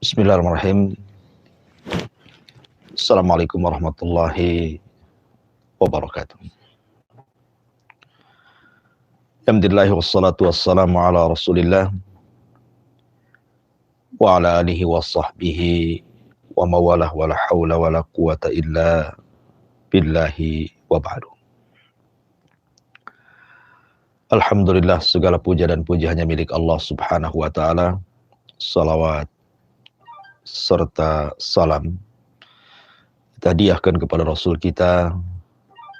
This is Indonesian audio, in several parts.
Bismillahirrahmanirrahim. Assalamualaikum warahmatullahi wabarakatuh. Alhamdulillah wassalatu wassalamu ala rasulillah wa ala alihi wa sahbihi wa mawalah wa la hawla wa la quwata illa billahi wa ba'du. Alhamdulillah, segala puja dan puji hanya milik Allah subhanahu wa ta'ala. Salawat serta salam kita hadiahkan kepada Rasul kita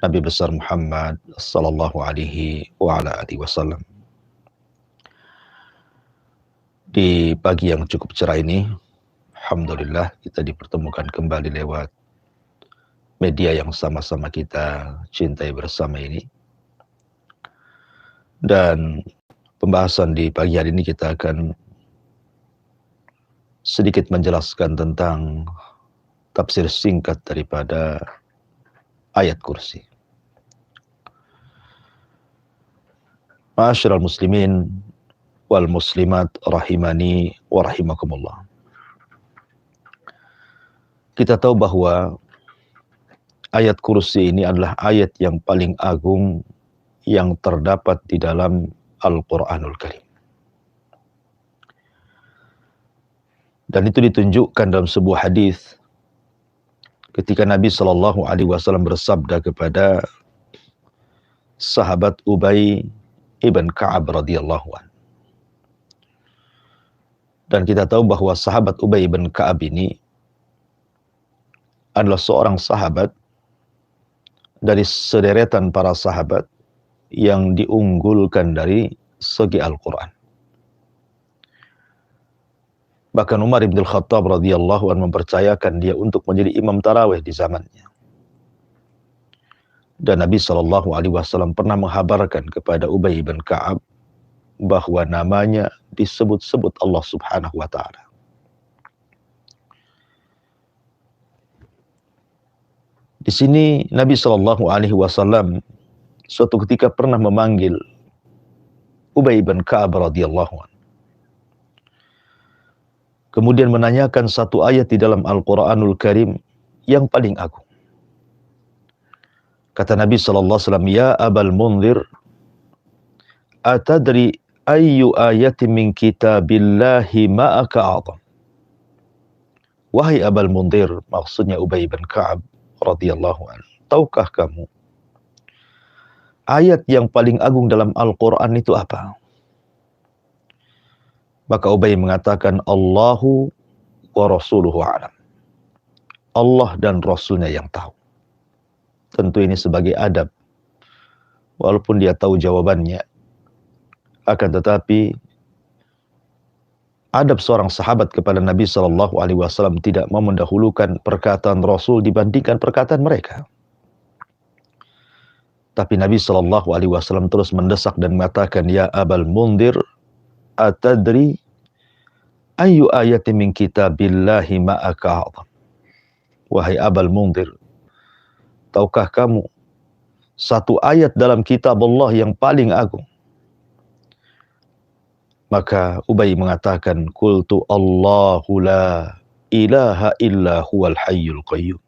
Nabi besar Muhammad sallallahu alaihi wa ala alihi wasallam. Di pagi yang cukup cerah ini, alhamdulillah kita dipertemukan kembali lewat media yang sama-sama kita cintai bersama ini. Dan pembahasan di pagi hari ini kita akan sedikit menjelaskan tentang tafsir singkat daripada ayat kursi. Ma'asyiral muslimin wal muslimat rahimani wa rahimakumullah. Kita tahu bahwa ayat kursi ini adalah ayat yang paling agung yang terdapat di dalam Al-Quranul Karim. Dan itu ditunjukkan dalam sebuah hadis ketika Nabi Shallallahu Alaihi Wasallam bersabda kepada sahabat Ubay ibn Ka'ab radhiyallahu an. Dan kita tahu bahwa sahabat Ubay ibn Ka'ab ini adalah seorang sahabat dari sederetan para sahabat yang diunggulkan dari segi Al-Quran. Bahkan Umar bin Khattab radhiyallahu anhu mempercayakan dia untuk menjadi imam tarawih di zamannya. Dan Nabi Shallallahu Alaihi Wasallam pernah menghabarkan kepada Ubay bin Ka'ab bahwa namanya disebut-sebut Allah Subhanahu Wa Taala. Di sini Nabi Shallallahu Alaihi Wasallam suatu ketika pernah memanggil Ubay bin Ka'ab radhiyallahu anhu. Kemudian menanyakan satu ayat di dalam Al-Quranul Karim yang paling agung. Kata Nabi SAW, Ya Abal Munzir, atadri ayyu ayatin min kitabillahi ma'aka a'zam. Wahai Abal Munzir, maksudnya Ubay bin Ka'ab radhiyallahu anhu, tahukah kamu ayat yang paling agung dalam Al-Quran itu apa? Maka Ubay mengatakan, Allahu wa rasuluhu a'lam. Allah dan Rasulnya yang tahu. Tentu ini sebagai adab. Walaupun dia tahu jawabannya. Akan tetapi, adab seorang sahabat kepada Nabi SAW tidak mau mendahulukan perkataan Rasul dibandingkan perkataan mereka. Tapi Nabi SAW terus mendesak dan mengatakan, Ya Abal Munzir, atadri ayyu ayatin min kitabillahi ma'aka a'zam. Wahai Abal Munzir, tahukah kamu satu ayat dalam kitab Allah yang paling agung? Maka Ubay mengatakan, Qultu Allahu la ilaha illa huwal hayyul qayyum.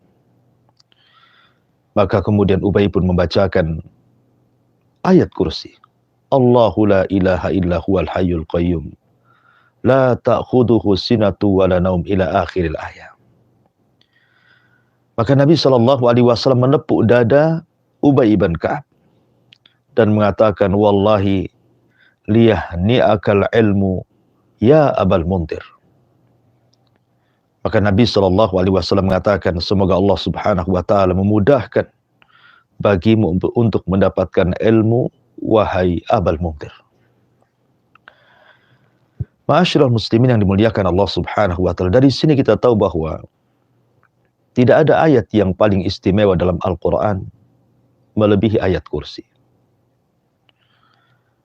Maka kemudian Ubay pun membacakan ayat kursi. Allahu la ilaha illa huwal hayyul qayyum. La ta'khuduhu sinatu wa la naum ila akhiril ayat. Maka Nabi SAW menepuk dada Ubay bin Ka'ab dan mengatakan, Wallahi liyahni'akal ilmu ya Abal Munzir. Maka Nabi SAW mengatakan, semoga Allah Subhanahu wa Ta'ala memudahkan bagimu untuk mendapatkan ilmu, wahai Abal Munzir. Ma'asyiral muslimin yang dimuliakan Allah Subhanahu wa Ta'ala. Dari sini kita tahu bahwa tidak ada ayat yang paling istimewa dalam Al-Quran melebihi ayat kursi.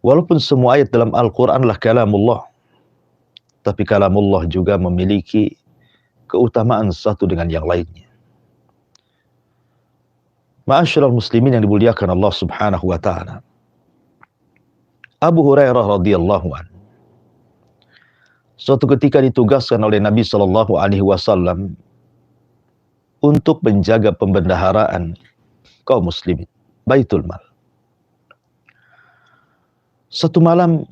Walaupun semua ayat dalam Al-Quran adalah kalamullah, tapi kalamullah juga memiliki keutamaan satu dengan yang lainnya. Ma'asyiral muslimin yang dimuliakan Allah Subhanahu wa Ta'ala. Abu Hurairah radhiyallahu anhu suatu ketika ditugaskan oleh Nabi Shallallahu Alaihi Wasallam untuk menjaga pembendaharaan kaum muslimin, Baitul Mal. Satu malam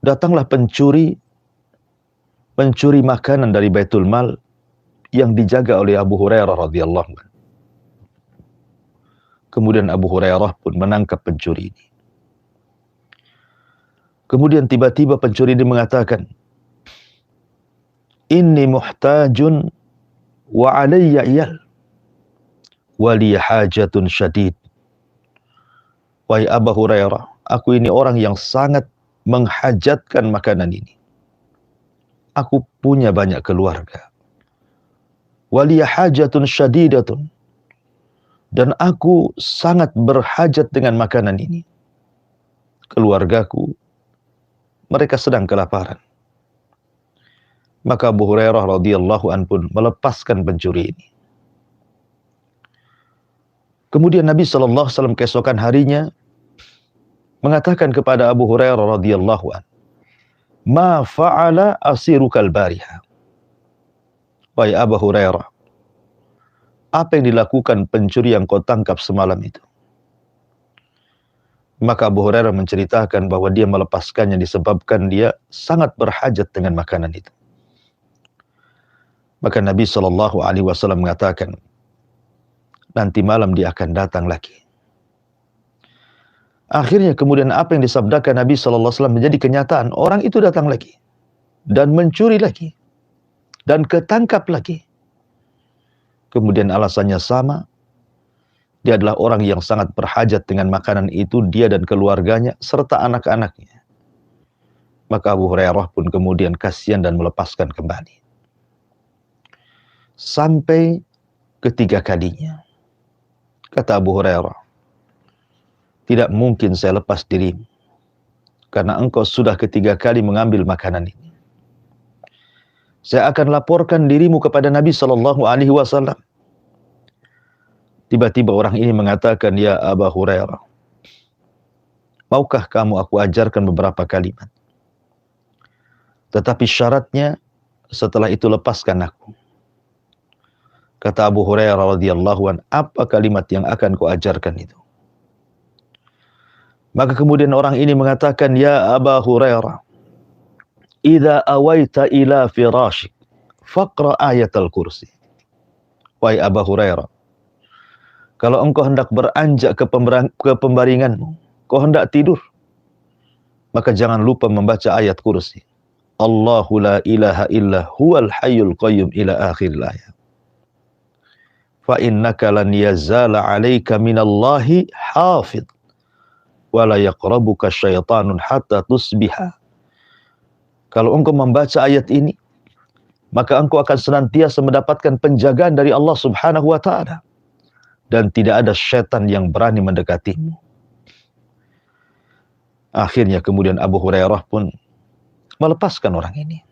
datanglah pencuri makanan dari Baitul Mal yang dijaga oleh Abu Hurairah radhiyallahu anhu. Kemudian Abu Hurairah pun menangkap pencuri ini. Kemudian tiba-tiba pencuri ini mengatakan, "Inni muhtajun wa alayya iyal wa li hajatun syadid." Wahai Abu Hurairah, aku ini orang yang sangat menghajatkan makanan ini. Aku punya banyak keluarga. Wa li hajatun syadidatun. Dan aku sangat berhajat dengan makanan ini. Keluargaku, mereka sedang kelaparan. Maka Abu Hurairah radhiyallahu anhu pun melepaskan pencuri ini. Kemudian Nabi SAW keesokan harinya mengatakan kepada Abu Hurairah radhiyallahu anhu, "Ma fa'ala asirukal bariha." Wahai Abu Hurairah, apa yang dilakukan pencuri yang kau tangkap semalam itu? Maka Abu Hurairah menceritakan bahwa dia melepaskannya disebabkan dia sangat berhajat dengan makanan itu. Maka Nabi SAW mengatakan, nanti malam dia akan datang lagi. Akhirnya kemudian apa yang disabdakan Nabi SAW menjadi kenyataan. Orang itu datang lagi. Dan mencuri lagi. Dan ketangkap lagi. Kemudian alasannya sama. Dia adalah orang yang sangat berhajat dengan makanan itu. Dia dan keluarganya serta anak-anaknya. Maka Abu Hurairah pun kemudian kasihan dan melepaskan kembali. Sampai ketiga kalinya. Kata Abu Hurairah, tidak mungkin saya lepas dirimu, karena engkau sudah ketiga kali mengambil makanan ini. Saya akan laporkan dirimu kepada Nabi SAW. Tiba-tiba orang ini mengatakan, "Ya Abu Hurairah, maukah kamu aku ajarkan beberapa kalimat? Tetapi syaratnya setelah itu lepaskan aku." Kata Abu Hurairah radhiyallahu an, apa kalimat yang akan kau ajarkan itu? Maka kemudian orang ini mengatakan, "Ya Abu Hurairah, idza awaita ila firashik, faqra ayatul kursi." Wahai Abu Hurairah, kalau engkau hendak beranjak ke pembaringanmu, kau hendak tidur, maka jangan lupa membaca ayat kursi. Allahu la ilaha illa huwal hayyul qayyum ila akhiril ayat. Fa innaka lan yazala 'alaika minallahi hafidh wa la yaqrabuka syaitanun hatta tusbiha. Kalau engkau membaca ayat ini, maka engkau akan senantiasa mendapatkan penjagaan dari Allah Subhanahu wa taala dan tidak ada syaitan yang berani mendekatimu. Akhirnya kemudian Abu Hurairah pun melepaskan orang ini.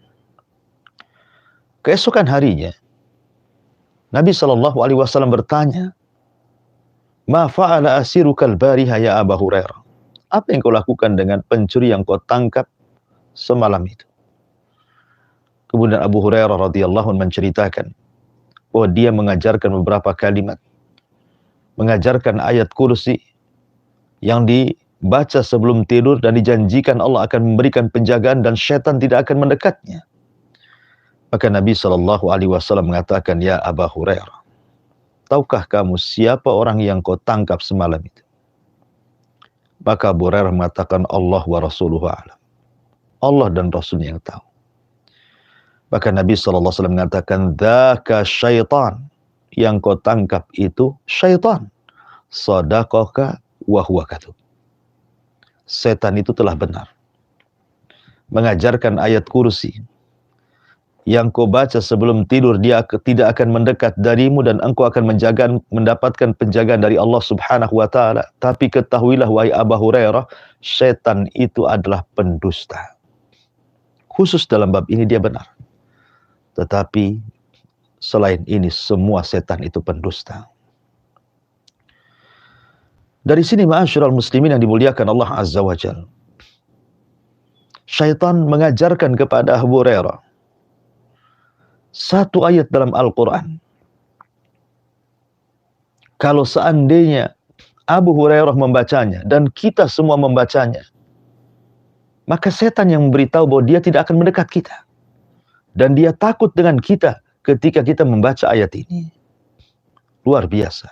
Keesokan harinya Nabi SAW bertanya, "Ma fa'ala asirukal bariha ya Abu Hurairah?" Apa yang kau lakukan dengan pencuri yang kau tangkap semalam itu? Kemudian Abu Hurairah radhiyallahu anhu menceritakan, oh dia mengajarkan beberapa kalimat, mengajarkan ayat kursi yang dibaca sebelum tidur dan dijanjikan Allah akan memberikan penjagaan dan syaitan tidak akan mendekatnya. Maka Nabi SAW mengatakan, "Ya Abu Hurairah, tahukah kamu siapa orang yang kau tangkap semalam itu?" Maka Abu Hurairah mengatakan, "Allah wa rasuluhu a'lam." Allah dan Rasulnya yang tahu. Maka Nabi SAW mengatakan, "Dzaka syaitan." Yang kau tangkap itu syaitan. Sadaqaka wa huwa kadzub. Setan itu telah benar. Mengajarkan ayat kursi yang kau baca sebelum tidur, dia tidak akan mendekat darimu dan engkau akan mendapatkan penjagaan dari Allah Subhanahu wa taala. Tapi ketahuilah wahai Abu Hurairah, setan itu adalah pendusta. Khusus dalam bab ini dia benar. Tetapi selain ini semua setan itu pendusta. Dari sini ma'asyiral muslimin yang dimuliakan Allah Azza wa Jalla, syaitan mengajarkan kepada Abu Hurairah satu ayat dalam Al-Quran. Kalau seandainya Abu Hurairah membacanya dan kita semua membacanya, maka setan yang memberitahu bahwa dia tidak akan mendekat kita. Dan dia takut dengan kita ketika kita membaca ayat ini. Luar biasa.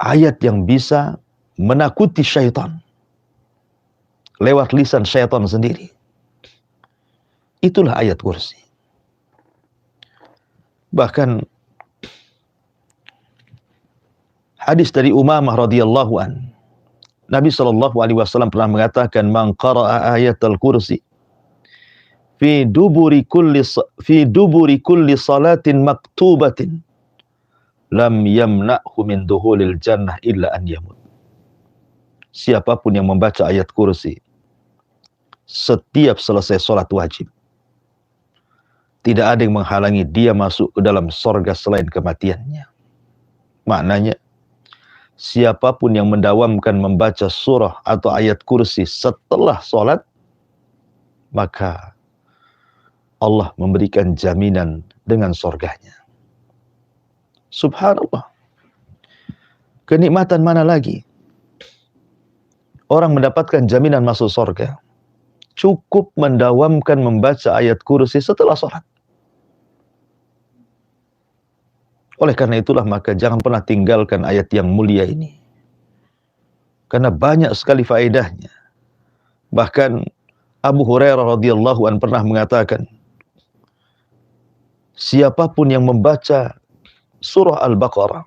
Ayat yang bisa menakuti syaitan lewat lisan syaitan sendiri. Itulah ayat kursi. Bahkan hadis dari Umamah radhiyallahu an, Nabi SAW pernah mengatakan, man qara'a ayatul kursi fi duburi kulli salatin maktubatin lam yamna'hu min duhulil jannah illa an yamut. Siapapun yang membaca ayat kursi setiap selesai sholat wajib, tidak ada yang menghalangi dia masuk ke dalam sorga selain kematiannya. Maknanya, siapapun yang mendawamkan membaca surah atau ayat kursi setelah sholat, maka Allah memberikan jaminan dengan sorganya. Subhanallah. Kenikmatan mana lagi orang mendapatkan jaminan masuk sorga? Cukup mendawamkan membaca ayat kursi setelah sholat. Oleh karena itulah maka jangan pernah tinggalkan ayat yang mulia ini. Karena banyak sekali faedahnya. Bahkan Abu Hurairah radhiyallahu an pernah mengatakan, siapapun yang membaca surah Al-Baqarah,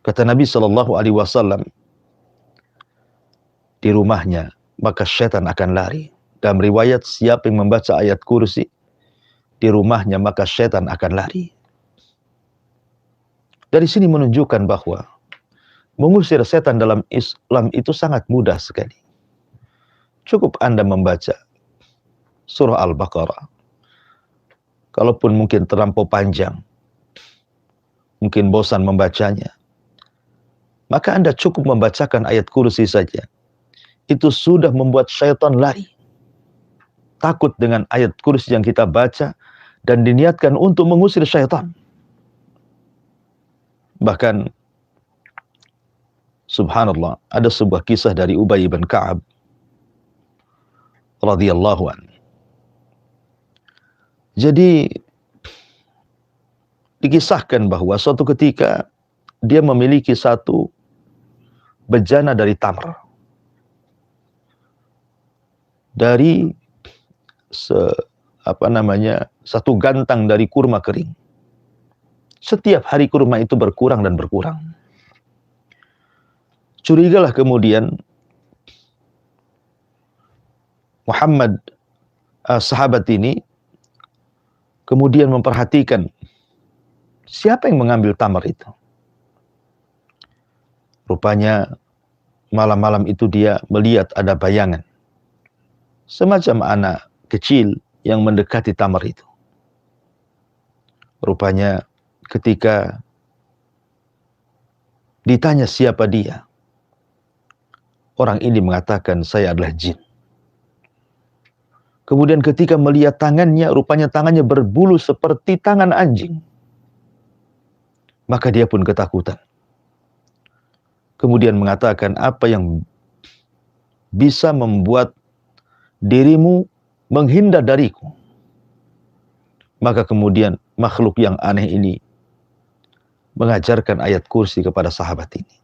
kata Nabi SAW, di rumahnya maka syaitan akan lari. Dalam riwayat, siapa yang membaca ayat kursi di rumahnya maka syaitan akan lari. Dari sini menunjukkan bahwa mengusir setan dalam Islam itu sangat mudah sekali. Cukup Anda membaca surah Al-Baqarah. Kalaupun mungkin terlampau panjang, mungkin bosan membacanya, maka Anda cukup membacakan ayat kursi saja. Itu sudah membuat syaitan lari. Takut dengan ayat kursi yang kita baca dan diniatkan untuk mengusir syaitan. Bahkan subhanallah, ada sebuah kisah dari Ubay bin Ka'ab radhiyallahu an. Jadi dikisahkan bahwa suatu ketika dia memiliki satu bejana dari tamr, dari satu gantang dari kurma kering. Setiap hari kurma itu berkurang dan berkurang. Curigalah kemudian Muhammad, sahabat ini, kemudian memperhatikan siapa yang mengambil tamar itu. Rupanya malam-malam itu dia melihat ada bayangan, semacam anak kecil yang mendekati tamar itu. Rupanya ketika ditanya siapa dia, orang ini mengatakan, saya adalah jin. Kemudian ketika melihat tangannya, rupanya tangannya berbulu seperti tangan anjing. Maka dia pun ketakutan. Kemudian mengatakan, apa yang bisa membuat dirimu menghindar dariku? Maka kemudian makhluk yang aneh ini mengajarkan ayat kursi kepada sahabat ini.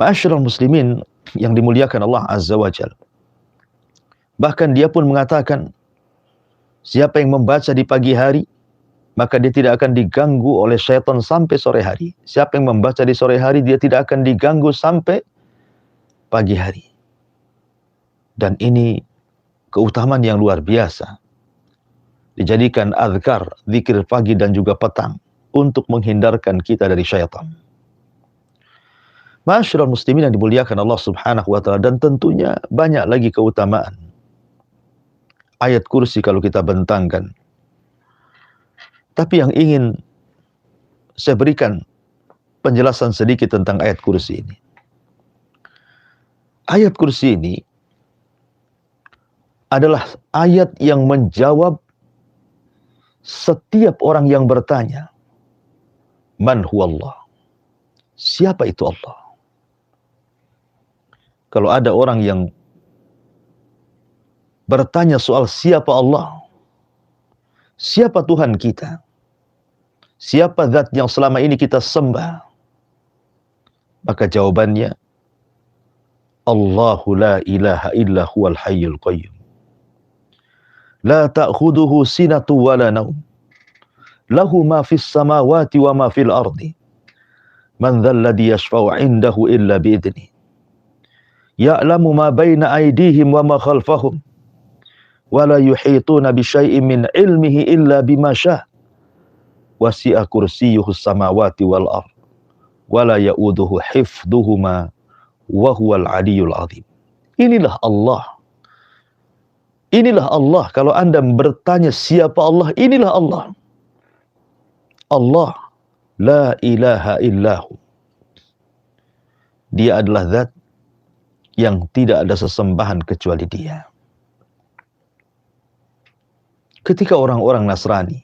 Ma'asyiral muslimin yang dimuliakan Allah Azza wa Jalla. Bahkan dia pun mengatakan, siapa yang membaca di pagi hari, maka dia tidak akan diganggu oleh syaitan sampai sore hari. Siapa yang membaca di sore hari, dia tidak akan diganggu sampai pagi hari. Dan ini keutamaan yang luar biasa. Dijadikan azkar, zikir pagi dan juga petang, untuk menghindarkan kita dari syaitan. Ma'asyiral muslimin yang dimuliakan Allah Subhanahu wa ta'ala, dan tentunya banyak lagi keutamaan ayat kursi kalau kita bentangkan. Tapi yang ingin saya berikan penjelasan sedikit tentang ayat kursi ini. Ayat kursi ini adalah ayat yang menjawab setiap orang yang bertanya, man huwallah? Siapa itu Allah? Kalau ada orang yang bertanya soal siapa Allah, siapa Tuhan kita, siapa zat yang selama ini kita sembah, maka jawabannya, Allahu la ilaha illa huwal hayyul qayyum. La ta'khuduhu sinatu wa la naum. Lahu ma fis samawati wa ma fil ardi. Man dhal ladzi yashfa'u 'indahu illa bi'idnih. Ya'lamu ma baina aydihim wa ma khalfahum. Wa la yuhituna bi syai'in min 'ilmihi illa bima syaa'. Wasi'a kursiyyuhu samawati wal ard. Wa la ya'uduhu hifdhuhuma wa huwal 'aliyyul 'azim. Inilah Allah. Inilah Allah. Kalau Anda bertanya siapa Allah, inilah Allah. Allah la ilaha illahu. Dia adalah zat yang tidak ada sesembahan kecuali Dia. Ketika orang-orang Nasrani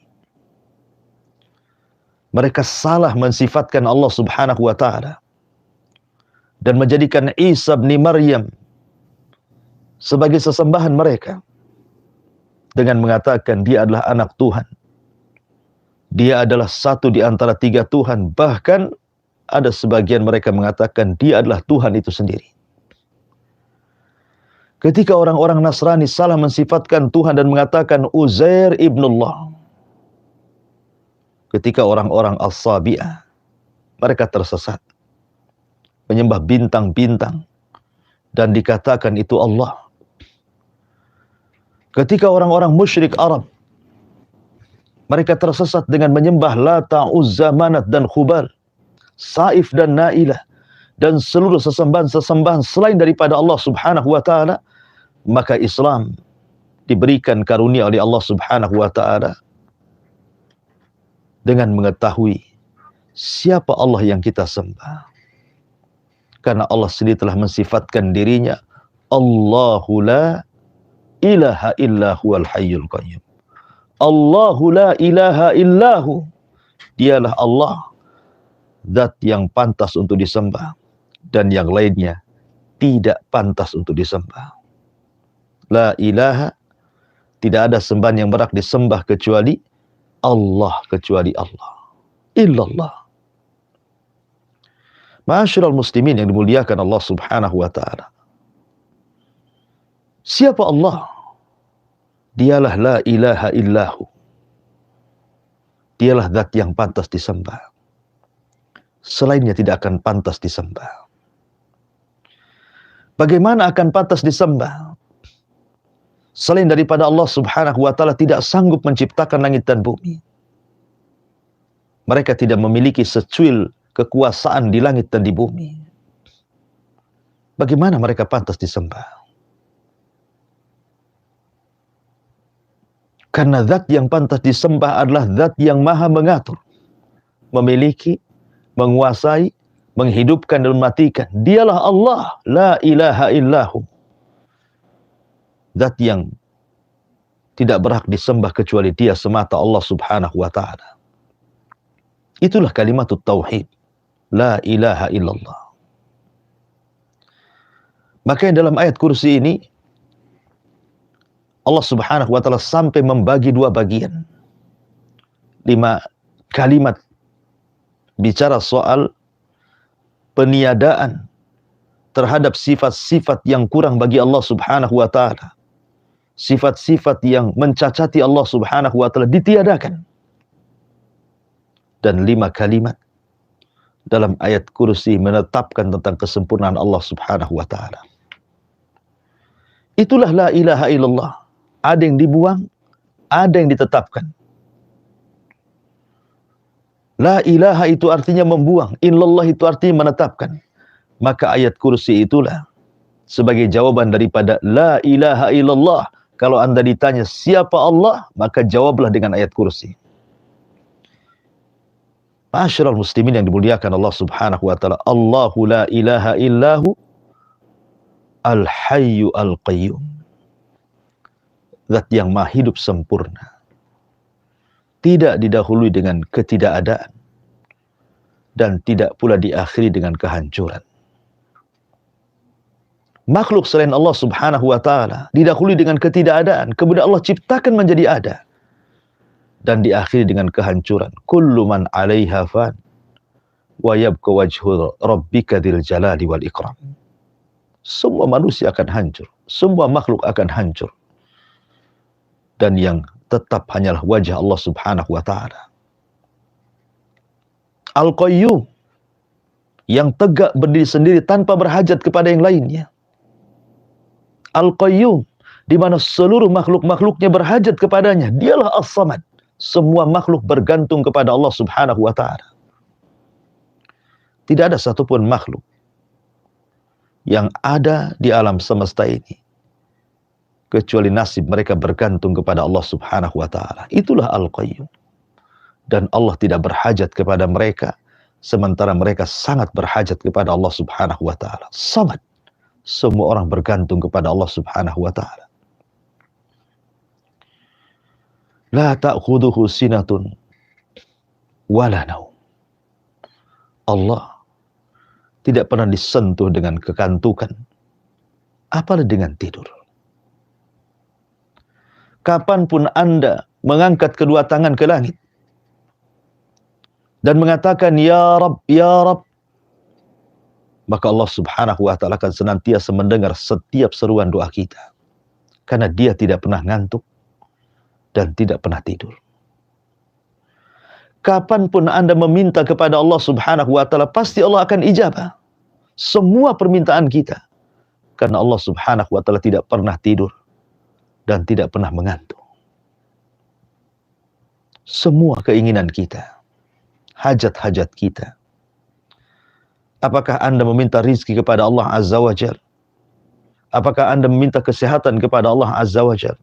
mereka salah mensifatkan Allah Subhanahu wa taala dan menjadikan Isa bin Maryam sebagai sesembahan mereka dengan mengatakan dia adalah anak Tuhan. Dia adalah satu di antara tiga Tuhan. Bahkan ada sebagian mereka mengatakan dia adalah Tuhan itu sendiri. Ketika orang-orang Nasrani salah mensifatkan Tuhan dan mengatakan Uzair ibnullah. Ketika orang-orang As-Sabi'ah, mereka tersesat. Menyembah bintang-bintang. Dan dikatakan itu Allah. Ketika orang-orang musyrik Arab, mereka tersesat dengan menyembah Lata, Uzza, Manat, dan Khubal, Saif dan Nailah, dan seluruh sesembahan-sesembahan selain daripada Allah Subhanahu wa ta'ala, maka Islam diberikan karunia oleh Allah Subhanahu wa ta'ala dengan mengetahui siapa Allah yang kita sembah. Karena Allah sendiri telah mensifatkan dirinya, Allahu la ilaha illa huwal hayyul qayyum. Allahu la ilaha illahu. Dialah Allah, zat yang pantas untuk disembah, dan yang lainnya tidak pantas untuk disembah. La ilaha, tidak ada sembahan yang berhak disembah kecuali Allah, kecuali Allah. Illallah. Ma'asyiral muslimin yang dimuliakan Allah Subhanahu wa ta'ala. Siapa Allah? Dialah la ilaha illahu. Dialah zat yang pantas disembah. Selainnya tidak akan pantas disembah. Bagaimana akan pantas disembah? Selain daripada Allah Subhanahu wa ta'ala tidak sanggup menciptakan langit dan bumi. Mereka tidak memiliki secuil kekuasaan di langit dan di bumi. Bagaimana mereka pantas disembah? Karena zat yang pantas disembah adalah zat yang maha mengatur, memiliki, menguasai, menghidupkan dan mematikan. Dialah Allah, la ilaha illahu. Zat yang tidak berhak disembah kecuali Dia semata, Allah Subhanahu wa ta'ala. Itulah kalimatut tauhid, la ilaha illallah. Maka dalam ayat kursi ini Allah Subhanahu wa ta'ala sampai membagi dua bagian. 5 kalimat bicara soal peniadaan terhadap sifat-sifat yang kurang bagi Allah Subhanahu wa ta'ala. Sifat-sifat yang mencacati Allah Subhanahu wa ta'ala ditiadakan. Dan 5 kalimat dalam ayat kursi menetapkan tentang kesempurnaan Allah Subhanahu wa ta'ala. Itulah la ilaha illallah. Ada yang dibuang, ada yang ditetapkan. La ilaha itu artinya membuang, illallah itu artinya menetapkan. Maka ayat kursi itulah sebagai jawaban daripada la ilaha illallah. Kalau Anda ditanya siapa Allah, maka jawablah dengan ayat kursi. Ma'asyiral muslimin yang dimuliakan Allah Subhanahu wa ta'ala. Allahu la ilaha illahu. Al-Hayyu Al-Qayyum. Zat yang maha hidup sempurna. Tidak didahului dengan ketidakadaan. Dan tidak pula diakhiri dengan kehancuran. Makhluk selain Allah subhanahu wa ta'ala didahului dengan ketidakadaan, kemudian Allah ciptakan menjadi ada. Dan diakhiri dengan kehancuran. Kullu man 'alaiha fan wa yabqa wajhu rabbika dzil jalali wal ikram. Semua manusia akan hancur, semua makhluk akan hancur. Dan yang tetap hanyalah wajah Allah subhanahu wa ta'ala. Al-Qayyum, yang tegak berdiri sendiri tanpa berhajat kepada yang lainnya. Al-Qayyum, di mana seluruh makhluk-makhluknya berhajat kepadanya. Dialah As-Samad. Semua makhluk bergantung kepada Allah subhanahu wa ta'ala. Tidak ada satupun makhluk yang ada di alam semesta ini kecuali nasib mereka bergantung kepada Allah subhanahu wa ta'ala. Itulah Al-Qayyum. Dan Allah tidak berhajat kepada mereka, sementara mereka sangat berhajat kepada Allah subhanahu wa ta'ala. Samad. Semua orang bergantung kepada Allah subhanahu wa ta'ala. La ta'khuduhu sinatun wala naum. Allah tidak pernah disentuh dengan kekantukan, apalagi dengan tidur. Kapanpun Anda mengangkat kedua tangan ke langit dan mengatakan ya Rabb, ya Rabb, maka Allah subhanahu wa ta'ala akan senantiasa mendengar setiap seruan doa kita. Karena dia tidak pernah ngantuk dan tidak pernah tidur. Kapanpun Anda meminta kepada Allah subhanahu wa ta'ala, pasti Allah akan ijabah semua permintaan kita. Karena Allah subhanahu wa ta'ala tidak pernah tidur dan tidak pernah mengantuk. Semua keinginan kita, hajat-hajat kita. Apakah Anda meminta rizki kepada Allah Azza wa Jal? Apakah Anda meminta kesehatan kepada Allah Azza wa Jal?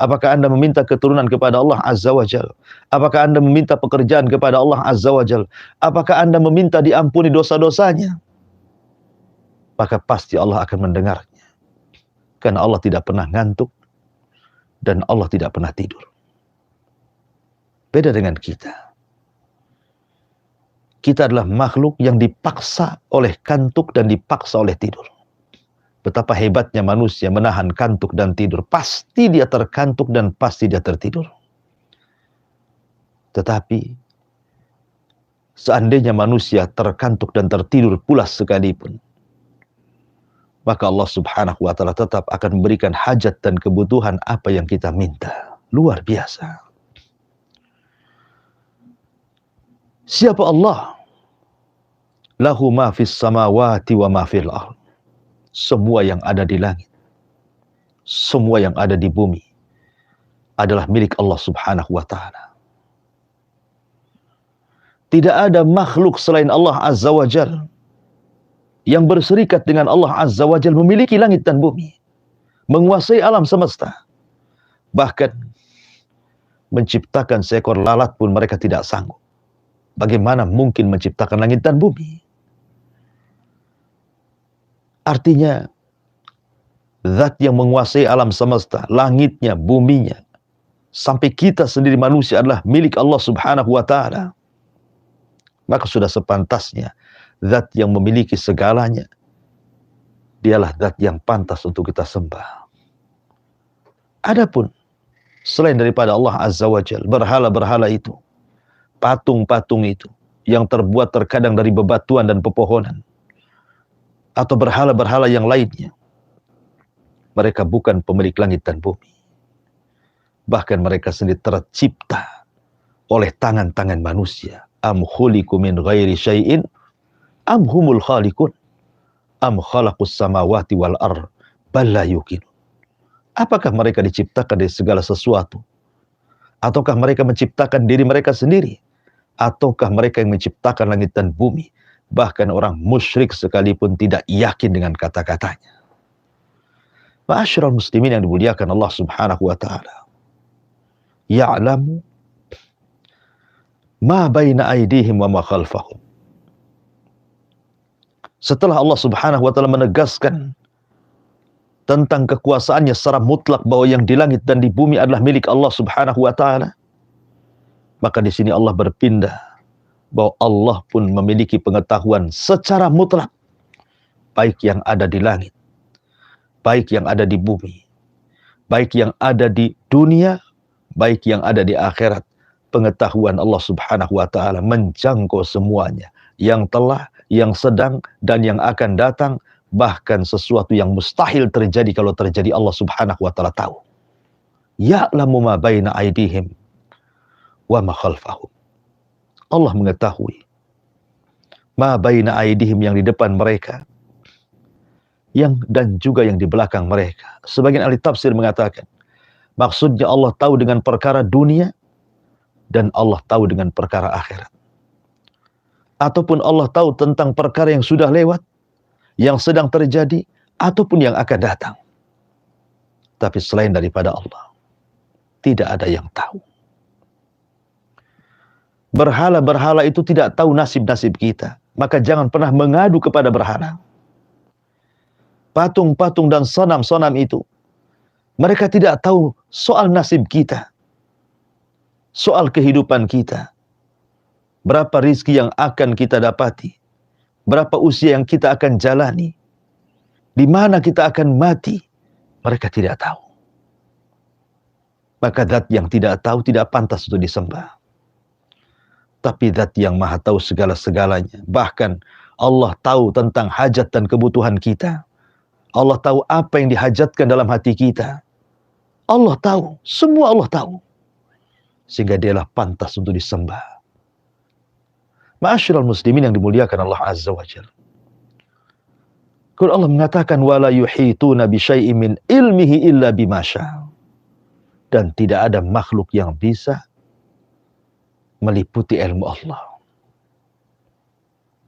Apakah Anda meminta keturunan kepada Allah Azza wa Jal? Apakah Anda meminta pekerjaan kepada Allah Azza wa Jal? Apakah Anda meminta diampuni dosa-dosanya? Maka pasti Allah akan mendengarnya. Karena Allah tidak pernah ngantuk dan Allah tidak pernah tidur. Beda dengan kita. Kita adalah makhluk yang dipaksa oleh kantuk dan dipaksa oleh tidur. Betapa hebatnya manusia menahan kantuk dan tidur. Pasti dia terkantuk dan pasti dia tertidur. Tetapi seandainya manusia terkantuk dan tertidur pula sekalipun, maka Allah subhanahu wa ta'ala tetap akan memberikan hajat dan kebutuhan apa yang kita minta. Luar biasa. Siapa Allah? Lahu ma fis samawati wa ma fil ardh. Semua yang ada di langit, semua yang ada di bumi adalah milik Allah subhanahu wa ta'ala. Tidak ada makhluk selain Allah Azza wa Jal yang berserikat dengan Allah Azza wa Jal memiliki langit dan bumi, menguasai alam semesta. Bahkan menciptakan seekor lalat pun mereka tidak sanggup. Bagaimana mungkin menciptakan langit dan bumi? Artinya, zat yang menguasai alam semesta, langitnya, buminya, sampai kita sendiri manusia adalah milik Allah subhanahu wa ta'ala. Maka sudah sepantasnya, zat yang memiliki segalanya, dialah zat yang pantas untuk kita sembah. Adapun, selain daripada Allah Azza wa Jal, berhala-berhala itu, patung-patung itu, yang terbuat terkadang dari bebatuan dan pepohonan, atau berhala-berhala yang lainnya, mereka bukan pemilik langit dan bumi. Bahkan mereka sendiri tercipta oleh tangan-tangan manusia. Am khuliqu min ghairi syai'in am humul khaliqun am khalaqus samawati wal ardh bal la yuqinun. Apakah mereka diciptakan dari segala sesuatu? Ataukah mereka menciptakan diri mereka sendiri? Ataukah mereka yang menciptakan langit dan bumi? Bahkan orang musyrik sekalipun tidak yakin dengan kata-katanya. Ma'asyiral muslimin yang dimuliakan Allah subhanahu wa ta'ala. Ya'lamu ma baina aydihim wa ma khalfahum. Setelah Allah subhanahu wa ta'ala menegaskan tentang kekuasaannya secara mutlak bahwa yang di langit dan di bumi adalah milik Allah Subhanahu wa taala, maka di sini Allah berpindah bahwa Allah pun memiliki pengetahuan secara mutlak baik yang ada di langit, baik yang ada di bumi, baik yang ada di dunia, baik yang ada di akhirat. Pengetahuan Allah Subhanahu wa taala menjangkau semuanya, yang telah, yang sedang, dan yang akan datang, bahkan sesuatu yang mustahil terjadi kalau terjadi Allah Subhanahu wa taala tahu. Ya'lamu ma baina aydihim wa ma khalfahum. Allah mengetahui ma baina aydihim, yang di depan mereka, yang dan juga yang di belakang mereka. Sebagian ahli tafsir mengatakan maksudnya Allah tahu dengan perkara dunia dan Allah tahu dengan perkara akhirat. Ataupun Allah tahu tentang perkara yang sudah lewat, yang sedang terjadi, ataupun yang akan datang. Tapi selain daripada Allah, tidak ada yang tahu. Berhala-berhala itu tidak tahu nasib-nasib kita. Maka jangan pernah mengadu kepada berhala. Patung-patung dan sonam-sonam itu, mereka tidak tahu soal nasib kita, soal kehidupan kita. Berapa rizki yang akan kita dapati, berapa usia yang kita akan jalani, di mana kita akan mati, mereka tidak tahu. Maka zat yang tidak tahu tidak pantas untuk disembah. Tapi zat yang maha tahu segala-segalanya. Bahkan Allah tahu tentang hajat dan kebutuhan kita. Allah tahu apa yang dihajatkan dalam hati kita. Allah tahu, semua Allah tahu. Sehingga dialah pantas untuk disembah. Ma'asyiral muslimin yang dimuliakan Allah Azza wa Jalla. Kalau Allah mengatakan wala yuhituna bi syai'in min ilmihi illa bima syaa. Dan tidak ada makhluk yang bisa meliputi ilmu Allah.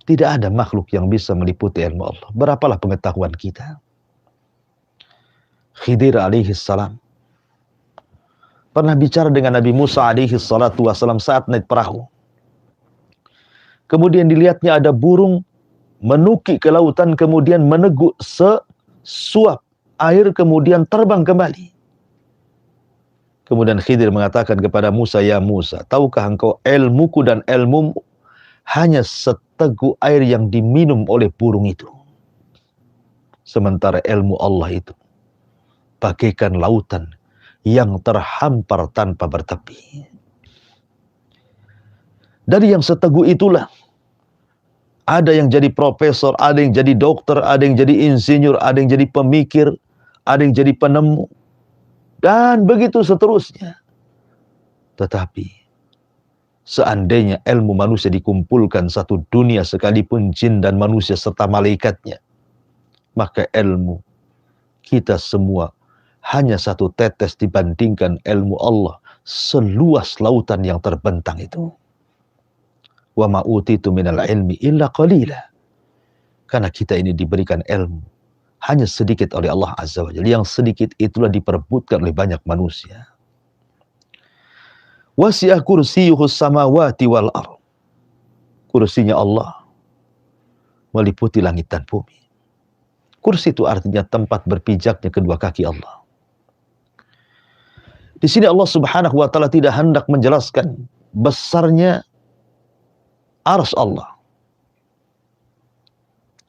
Tidak ada makhluk yang bisa meliputi ilmu Allah. Berapalah pengetahuan kita. Khidir alaihi salam pernah bicara dengan Nabi Musa alaihi salatu wasalam saat naik perahu. Kemudian dilihatnya ada burung menukik ke lautan, kemudian meneguk sesuap air, kemudian terbang kembali. Kemudian Khidir mengatakan kepada Musa, ya Musa, tahukah engkau ilmuku dan ilmumu hanya seteguk air yang diminum oleh burung itu. Sementara ilmu Allah itu bagaikan lautan yang terhampar tanpa bertepi. Dari yang seteguk itulah ada yang jadi profesor, ada yang jadi dokter, ada yang jadi insinyur, ada yang jadi pemikir, ada yang jadi penemu, dan begitu seterusnya. Tetapi seandainya ilmu manusia dikumpulkan satu dunia, sekalipun jin dan manusia serta malaikatnya, maka ilmu kita semua hanya satu tetes dibandingkan ilmu Allah seluas lautan yang terbentang itu. Wa ma utitu minal ilmi illa qalila. Karena kita ini diberikan ilmu hanya sedikit oleh Allah Azza wa Jalla. Yang sedikit itulah diperebutkan oleh banyak manusia. Wasi'a kursiyuhus samawati wal ardh. Kursinya Allah meliputi langit dan bumi. Kursi itu artinya tempat berpijaknya kedua kaki Allah. Di sini Allah Subhanahu wa taala tidak hendak menjelaskan besarnya arsy Allah.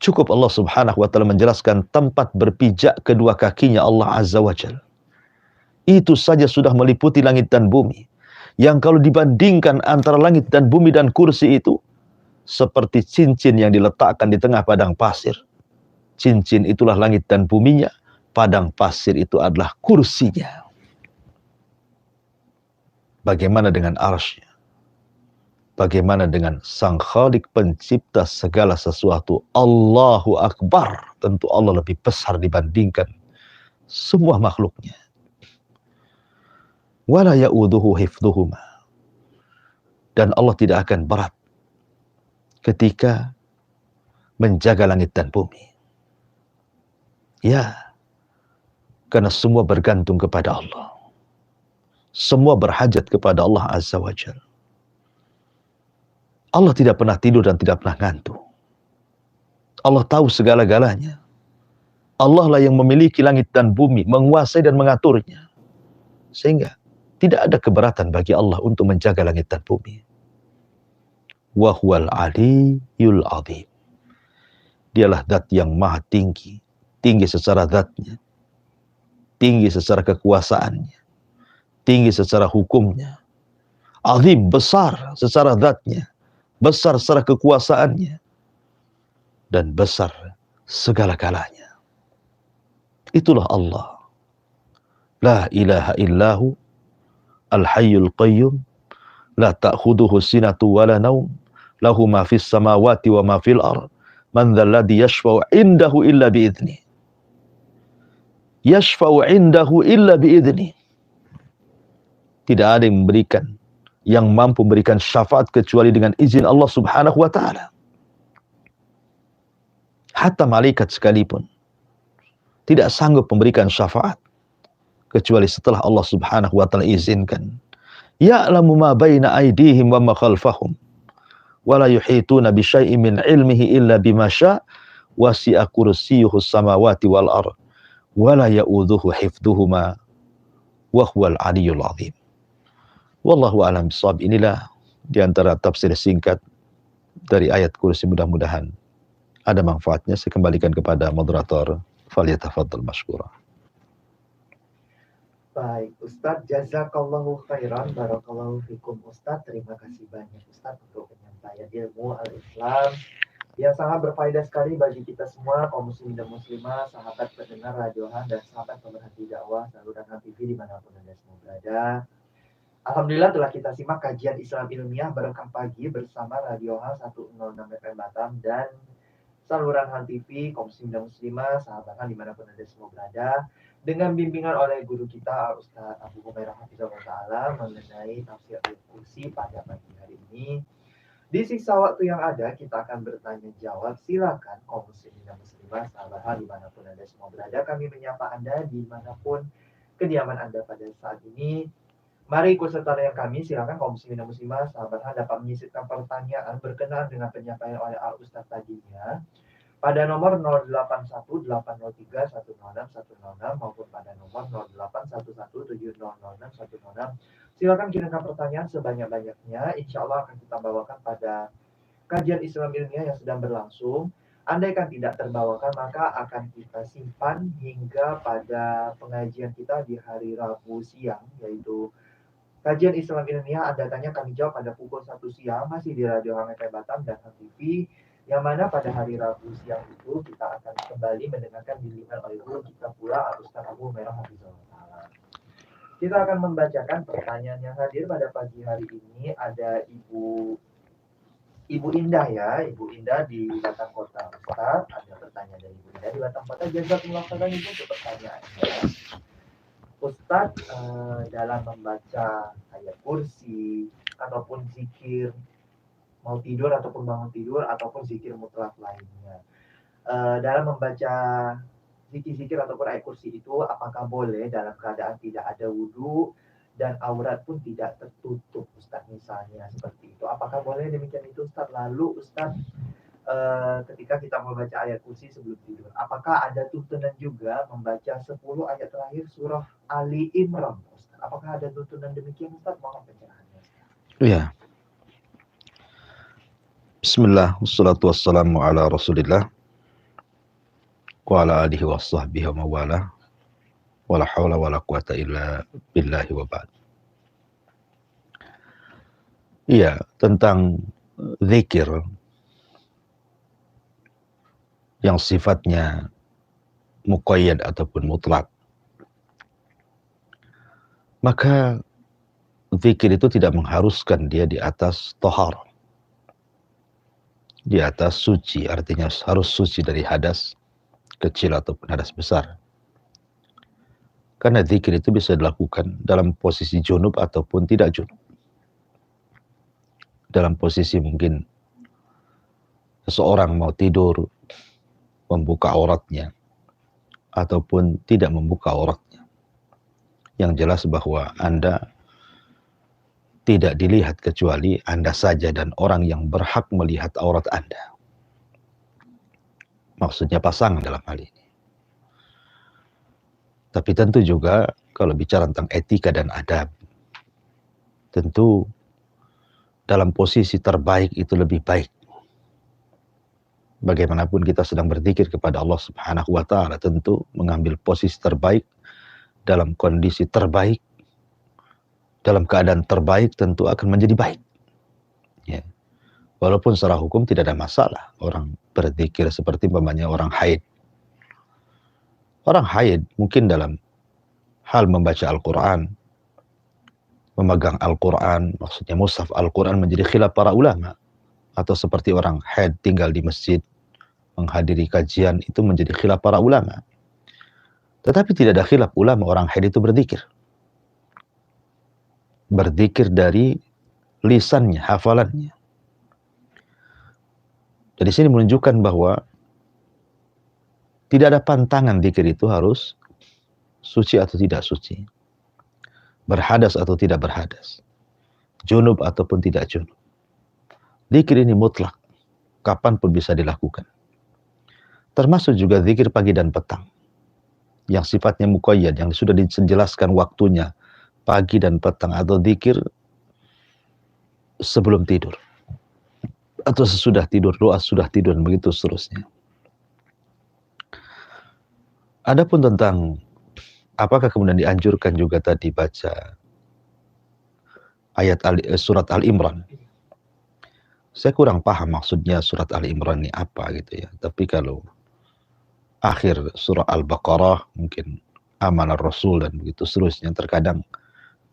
Cukup Allah Subhanahu wa taala menjelaskan tempat berpijak kedua kakinya Allah Azza wa Jalla. Itu saja sudah meliputi langit dan bumi. Yang kalau dibandingkan antara langit dan bumi dan kursi itu seperti cincin yang diletakkan di tengah padang pasir. Cincin itulah langit dan buminya, padang pasir itu adalah kursinya. Bagaimana dengan arsy-Nya? Bagaimana dengan Sang Khalik pencipta segala sesuatu? Allahu Akbar. Tentu Allah lebih besar dibandingkan semua makhluknya. Wala ya'uduhu hifdhuhuma. Dan Allah tidak akan berat ketika menjaga langit dan bumi. Ya, karena semua bergantung kepada Allah. Semua berhajat kepada Allah Azza wa Jalla. Allah tidak pernah tidur dan tidak pernah ngantuk. Allah tahu segala-galanya. Allah lah yang memiliki langit dan bumi, menguasai dan mengaturnya. Sehingga tidak ada keberatan bagi Allah untuk menjaga langit dan bumi. Wa huwal aliyyul azim. Dialah zat yang maha tinggi, tinggi secara zatnya, tinggi secara kekuasaannya, tinggi secara hukumnya, azim, besar secara zatnya, besar secara kekuasaannya, dan besar segala-galanya. Itulah Allah. La ilaha illahu al-hayyul qayyum, la ta'khuduhu sinatu wala naum, lahu ma fis samawati wa ma fil ard, man dzal ladzi yashfa'u indahu illa bi'idznih. Yashfa'u indahu illa bi'idznih. Tidak ada yang mampu memberikan syafaat kecuali dengan izin Allah Subhanahu wa taala. Hatta malaikat sekalipun tidak sanggup memberikan syafaat kecuali setelah Allah Subhanahu wa taala izinkan. Ya'lamu ma baina aydihim wa ma khalfahum wa la yuhituna bi syai'in min ilmihi illa bima syaa' wasi'a kursiyyuhus samawati wal ard wa la ya'udzuhu hifdzuhuma wa huwal aliyyul azim. Wallahu a'lam bishawab. Inilah di antara tafsir singkat dari ayat kursi, mudah-mudahan ada manfaatnya. Saya kembalikan kepada moderator. Falyatafaddal mashkura. Baik, Ustadz, jazakallahu khairan, barakallahu fikum Ustadz. Terima kasih banyak Ustadz untuk penyampaian ilmu al-Islam yang sangat berfaedah sekali bagi kita semua, kaum muslimin dan muslimah, sahabat pendengar radiohan dan sahabat pemerhati dakwah saluran TV dimanapun Anda semua berada. Alhamdulillah telah kita simak kajian Islam ilmiah berkah pagi bersama Radiohan 106 FM Batam dan saluran TV, kaum muslimin dan muslimah, sahabat dimanapun Anda semua berada, dengan bimbingan oleh guru kita Ustaz Abu Humairah Hafizahullah Ta'ala mengenai tafsir Al-Kursi pada pagi hari ini. Di sisa waktu yang ada, kita akan bertanya jawab. Silakan kaum muslimin dan muslimah, sahabat dimanapun Anda semua berada, kami menyapa Anda dimanapun kediaman Anda pada saat ini. Mari ikut serta dengan kami, silakan kaum muslimin dan muslimah, sahabat dapat menyisipkan pertanyaan berkenaan dengan penyampaian oleh Al-Ustaz tadinya pada nomor 081803106106 maupun pada nomor 081170061006. Silakan kirimkan pertanyaan sebanyak-banyaknya. Insya Allah akan kita bawakan pada kajian Islam ilmiah yang sedang berlangsung. Andaikan tidak terbawakan, maka akan kita simpan hingga pada pengajian kita di hari Rabu siang, yaitu kajian Islam ilmiah. Anda tanya kami jawab pada pukul 1 siang, masih di Radio Hangat Batam dan TV. Yang mana pada hari Rabu siang itu kita akan kembali mendengarkan bimbingan oleh guru kita pula Al-Ustaz Abu Humairah Hafizahullah Ta'ala. Kita akan membacakan pertanyaan yang hadir pada pagi hari ini. Ada Ibu Indah ya, Ibu Indah di Batam Kota. Ustaz, ada pertanyaan dari Ibu Indah di Batam Kota. Jazakumullah khairan Ibu untuk pertanyaannya. Ustaz, dalam membaca ayat kursi ataupun zikir mau tidur ataupun bangun tidur ataupun zikir mutlak lainnya, dalam membaca zikir-zikir ataupun ayat kursi itu apakah boleh dalam keadaan tidak ada wudu dan aurat pun tidak tertutup Ustaz, misalnya seperti itu, apakah boleh demikian itu Ustaz? Lalu Ustaz, ketika kita membaca ayat kursi sebelum tidur, apakah ada tuntunan juga membaca 10 ayat terakhir surah Ali Imran Ustaz? Apakah ada tuntunan demikian Ustaz? Mohon pencerahannya. Iya. Bismillah, wassalatu wassalamu ala rasulillah wa ala alihi wa sahbihi wa mawala wa la hawla wa la quwata illa billahi wa ba'd. Iya, tentang zikir yang sifatnya muqayyad ataupun mutlak, maka zikir itu tidak mengharuskan dia di atas tohar, di atas suci, artinya harus suci dari hadas kecil ataupun hadas besar. Karena zikir itu bisa dilakukan dalam posisi junub ataupun tidak junub. Dalam posisi mungkin seseorang mau tidur, membuka auratnya, ataupun tidak membuka auratnya. Yang jelas bahwa Anda tidak dilihat kecuali Anda saja dan orang yang berhak melihat aurat Anda. Maksudnya pasangan dalam hal ini. Tapi tentu juga kalau bicara tentang etika dan adab, tentu dalam posisi terbaik itu lebih baik. Bagaimanapun kita sedang berzikir kepada Allah Subhanahu wa taala, tentu mengambil posisi terbaik dalam kondisi terbaik, dalam keadaan terbaik tentu akan menjadi baik. Ya. Walaupun secara hukum tidak ada masalah orang berzikir seperti umpamanya orang haid. Orang haid mungkin dalam hal membaca Al-Quran, memegang Al-Quran, maksudnya mushaf Al-Quran menjadi khilaf para ulama. Atau seperti orang haid tinggal di masjid, menghadiri kajian, itu menjadi khilaf para ulama. Tetapi tidak ada khilaf ulama orang haid itu berzikir. Berzikir dari lisannya, hafalannya. Dari sini menunjukkan bahwa tidak ada pantangan zikir itu harus suci atau tidak suci. Berhadas atau tidak berhadas. Junub ataupun tidak junub. Zikir ini mutlak. Kapanpun bisa dilakukan. Termasuk juga zikir pagi dan petang. Yang sifatnya muqayyad, yang sudah dijelaskan waktunya. Pagi dan petang. Atau zikir sebelum tidur. Atau sesudah tidur, doa sudah tidur, begitu seterusnya. Adapun tentang apakah kemudian dianjurkan juga tadi baca ayat surat Al-Imran. Saya kurang paham maksudnya surat Al-Imran ini apa gitu ya. Tapi kalau akhir surah Al-Baqarah mungkin amanah Rasul dan begitu seterusnya terkadang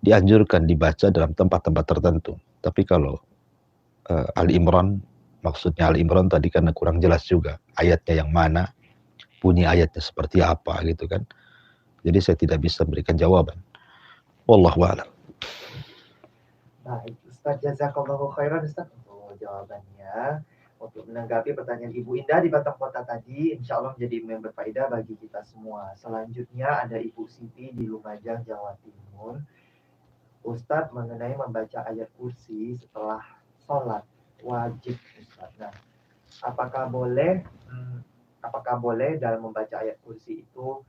dianjurkan dibaca dalam tempat-tempat tertentu. Tapi kalau Al-Imran, maksudnya Al-Imran tadi karena kurang jelas juga ayatnya yang mana, bunyi ayatnya seperti apa gitu kan. Jadi saya tidak bisa berikan jawaban. Wallahu a'lam. Baik, Ustaz, jazakallahu khairan Ustaz untuk jawabannya. Untuk menanggapi pertanyaan Ibu Indah di Batam Kota tadi, insya Allah menjadi berfaedah bagi kita semua. Selanjutnya ada Ibu Siti di Lumajang, Jawa Timur. Ustadz mengenai membaca ayat kursi setelah sholat wajib Ustaz. Nah, apakah boleh dalam membaca ayat kursi itu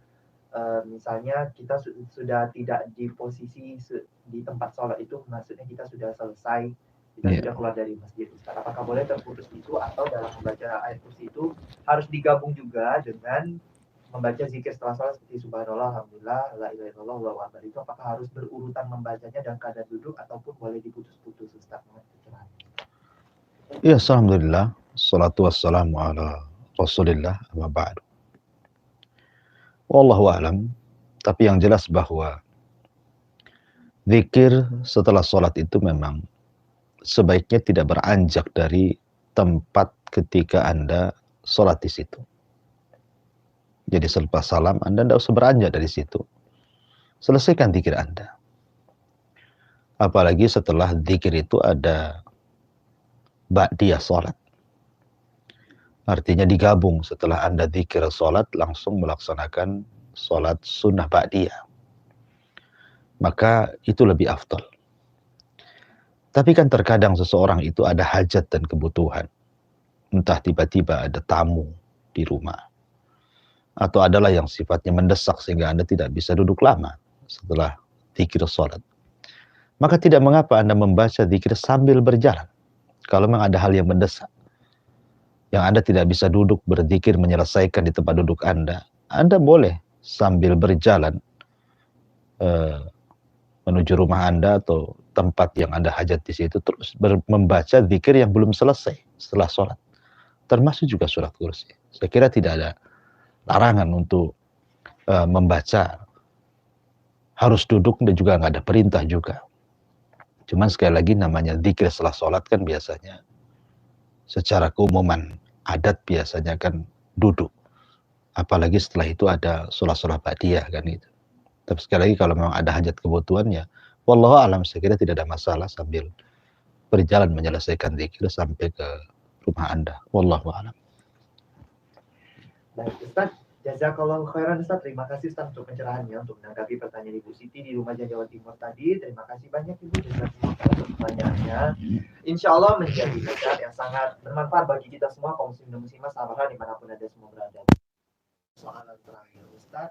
misalnya kita sudah tidak di posisi di tempat sholat itu, maksudnya kita sudah selesai, kita sudah keluar dari masjid Ustaz. Apakah boleh terputus itu, atau dalam membaca ayat kursi itu harus digabung juga dengan membaca zikir setelah sholat seperti subhanallah, alhamdulillah, la ilaha illallah, wallahu akbar, itu apakah harus berurutan membacanya dalam keadaan duduk ataupun boleh diputus-putus Ustaz? Ya, alhamdulillah, salatu wassalamu ala Rasulillah, amma ba'du. Wallahu a'lam, tapi yang jelas bahwa zikir setelah sholat itu memang sebaiknya tidak beranjak dari tempat ketika Anda sholat di situ. Jadi selepas salam Anda tidak usah beranjak dari situ. Selesaikan zikir Anda. Apalagi setelah zikir itu ada ba'diyah sholat. Artinya digabung setelah Anda zikir sholat langsung melaksanakan sholat sunnah ba'diyah. Maka itu lebih afdal. Tapi kan terkadang seseorang itu ada hajat dan kebutuhan. Entah tiba-tiba ada tamu di rumah. Atau adalah yang sifatnya mendesak sehingga Anda tidak bisa duduk lama setelah zikir sholat. Maka tidak mengapa Anda membaca zikir sambil berjalan. Kalau memang ada hal yang mendesak, yang Anda tidak bisa duduk berzikir menyelesaikan di tempat duduk Anda boleh sambil berjalan menuju rumah Anda atau tempat yang Anda hajat di situ, terus membaca zikir yang belum selesai setelah sholat. Termasuk juga surat kursi. Saya kira tidak ada larangan untuk membaca harus duduk, dan juga nggak ada perintah juga. Cuman sekali lagi namanya zikir setelah sholat kan biasanya secara keumuman adat biasanya kan duduk. Apalagi setelah itu ada sholat-sholat ba'diyah kan itu. Tapi sekali lagi kalau memang ada hajat kebutuhannya, wallahu a'lam, saya kira tidak ada masalah sambil berjalan menyelesaikan zikir sampai ke rumah Anda. Wallahu a'lam. Baik Ustaz, jazakallahu khairan Ustaz. Terima kasih Ustaz untuk pencerahannya, untuk menanggapi pertanyaan Ibu Siti di Lumajang, Jawa Timur tadi. Terima kasih banyak Ibu untuk pertanyaannya. Insya Allah menjadi nasihat yang sangat bermanfaat bagi kita semua, kaum muslim dan muslimah, sahabat dimanapun ada semua berada. Soalan terakhir Ustaz,